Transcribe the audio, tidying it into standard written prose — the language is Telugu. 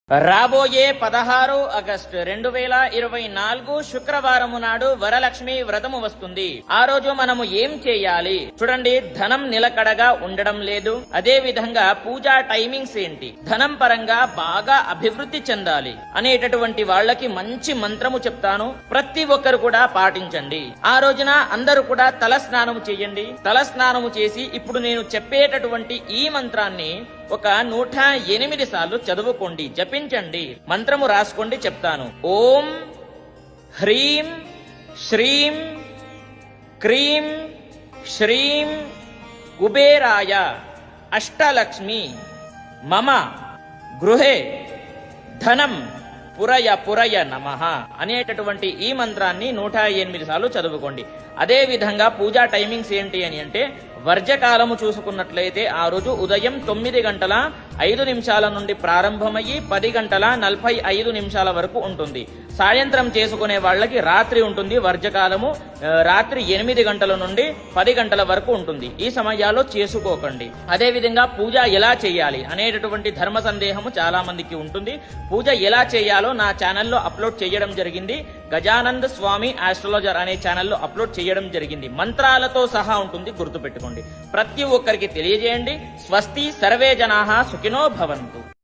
రాబోయే 16 ఆగస్టు 2024 శుక్రవారము నాడు వరలక్ష్మి వ్రతము వస్తుంది. ఆ రోజు మనము ఏం చేయాలి చూడండి. ధనం నిలకడగా ఉండడం లేదు. అదే విధంగా పూజా టైమింగ్స్ ఏంటి, ధనం పరంగా బాగా అభివృద్ధి చెందాలి అనేటటువంటి వాళ్ళకి మంచి మంత్రము చెప్తాను. ప్రతి ఒక్కరు కూడా పాటించండి. ఆ రోజున అందరూ కూడా తల స్నానము చేయండి. తల స్నానము చేసి ఇప్పుడు నేను చెప్పేటటువంటి ఈ మంత్రాన్ని ఒక 108 సార్లు చదువుకోండి, జపించండి. మంత్రము రాసుకోండి, చెప్తాను. ఓం హ్రీం శ్రీం క్రీం శ్రీం కుబేరాయ అష్టలక్ష్మి మమ గృహే ధనం పురయ పురయ నమః అనేటటువంటి ఈ మంత్రాన్ని 108 సార్లు చదువుకోండి. అదే విధంగా పూజా టైమింగ్స్ ఏంటి అని అంటే, వర్జకాలము చూసుకున్నట్లయితే ఆ రోజు ఉదయం 9:05 నుండి ప్రారంభమయ్యి 10:45 వరకు ఉంటుంది. సాయంత్రం చేసుకునే వాళ్ళకి రాత్రి ఉంటుంది. వర్జకాలము రాత్రి 8 గంటల నుండి 10 గంటల వరకు ఉంటుంది. ఈ సమయాల్లో చేసుకోకండి. అదే విధంగా పూజ ఎలా చేయాలి అనేటటువంటి ధర్మ సందేహము చాలా మందికి ఉంటుంది. పూజ ఎలా చేయాలో నా ఛానల్లో అప్లోడ్ చేయడం జరిగింది. గజానంద స్వామి ఆస్ట్రాలజర్ అనే ఛానల్లో అప్లోడ్ చేయడం జరిగింది. మంత్రాలతో సహా ఉంటుంది, గుర్తుపెట్టుకోండి. ప్రతి ఒక్కరికి తెలియజేయండి. స్వస్తి, సర్వే జనాః సుఖినో భవంతు.